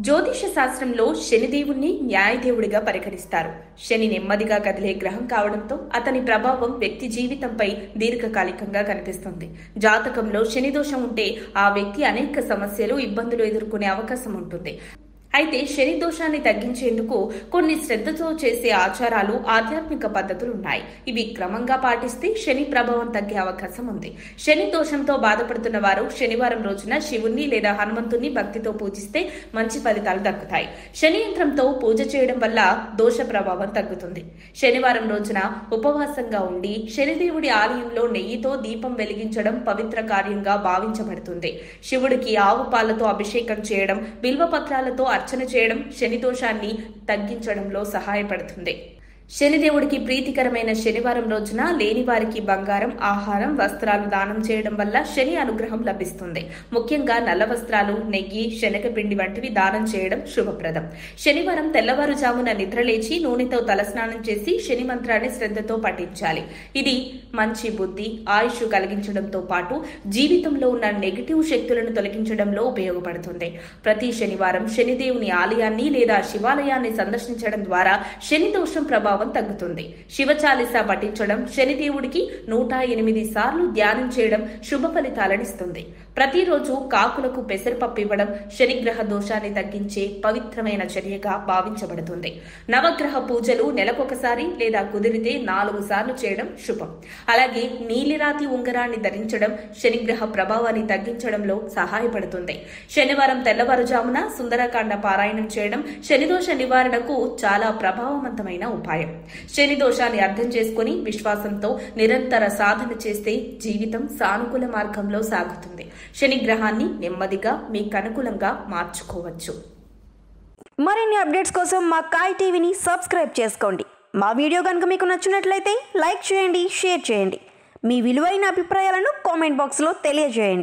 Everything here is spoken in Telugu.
జ్యోతిష శాస్త్రంలో శనిదేవుణ్ణి న్యాయదేవుడిగా పరిగణిస్తారు. శని నెమ్మదిగా కదిలే గ్రహం కావడంతో అతని ప్రభావం వ్యక్తి జీవితంపై దీర్ఘకాలికంగా కనిపిస్తుంది. జాతకంలో శని దోషం ఉంటే ఆ వ్యక్తి అనేక సమస్యలు, ఇబ్బందులు ఎదుర్కొనే అవకాశం ఉంటుంది. అయితే శని దోషాన్ని తగ్గించేందుకు కొన్ని శ్రద్ధతో చేసే ఆచారాలు, ఆధ్యాత్మిక పద్ధతులు ఉన్నాయి. ఇవి క్రమంగా పాటిస్తే శని ప్రభావం తగ్గే అవకాశం ఉంది. శని దోషంతో బాధపడుతున్న వారు శనివారం రోజున శివుణ్ణి లేదా హనుమంతుణ్ణి భక్తితో పూజిస్తే మంచి ఫలితాలు దక్కుతాయి. శని యంత్రంతో పూజ చేయడం వల్ల దోష ప్రభావం తగ్గుతుంది. శనివారం రోజున ఉపవాసంగా ఉండి శనిదేవుడి ఆలయంలో నెయ్యితో దీపం వెలిగించడం పవిత్ర కార్యంగా భావించబడుతుంది. శివుడికి ఆవు పాలతో అభిషేకం చేయడం, బిల్వపత్రాలతో అర్చన చేయడం శని దోషాన్ని తగ్గించడంలో సహాయపడుతుంది. శనిదేవుడికి ప్రీతికరమైన శనివారం రోజున లేని వారికి బంగారం, ఆహారం, వస్త్రాలు దానం చేయడం వల్ల శని అనుగ్రహం లభిస్తుంది. ముఖ్యంగా నల్ల వస్త్రాలు, నెయ్యి, శనగపిండి వంటివి దానం చేయడం శుభప్రదం. శనివారం తెల్లవారుజామున నిద్రలేచి నూనెతో తలస్నానం చేసి శని మంత్రాన్ని శ్రద్ధతో పఠించాలి. ఇది మంచి బుద్ధి, ఆయుష్ కలిగించడంతో పాటు జీవితంలో ఉన్న నెగిటివ్ శక్తులను తొలగించడంలో ఉపయోగపడుతుంది. ప్రతి శనివారం శనిదేవుని ఆలయాన్ని లేదా శివాలయాన్ని సందర్శించడం ద్వారా శని దోషం ప్రభావం తగ్గుతుంది. శివ చాలీసా పఠించడం, శనిదేవుడికి 108 సార్లు ధ్యానం చేయడం శుభ ఫలితాలనిస్తుంది. ప్రతిరోజు కాకులకు పెసరపప్పు ఇవ్వడం శనిగ్రహ దోషాన్ని తగ్గించే పవిత్రమైన చర్యగా భావించబడుతుంది. నవగ్రహ పూజలు నెలకొకసారి లేదా కుదిరితే 4 సార్లు చేయడం శుభం. అలాగే నీలిరాతి ఉంగరాన్ని ధరించడం శనిగ్రహ ప్రభావాన్ని తగ్గించడంలో సహాయపడుతుంది. శనివారం తెల్లవారుజామున సుందరకాండ పారాయణం చేయడం శనిదోష నివారణకు చాలా ప్రభావవంతమైన ఉపాయం. శని దోషాన్ని అర్థం చేసుకుని విశ్వాసంతో నిరంతర సాధన చేస్తే జీవితం సానుకూల మార్గంలో సాగుతుంది. శని గ్రహాన్ని నెమ్మదిగా మీకు అనుకూలంగా మార్చుకోవచ్చు. మరిన్ని అప్డేట్స్ కోసం మా కాయ్ టీవీని సబ్స్క్రైబ్ చేసుకోండి. మా వీడియో కనుక మీకు నచ్చినట్లయితే లైక్ చేయండి, షేర్ చేయండి. మీ విలువైన అభిప్రాయాలను కామెంట్ బాక్స్లో తెలియజేయండి.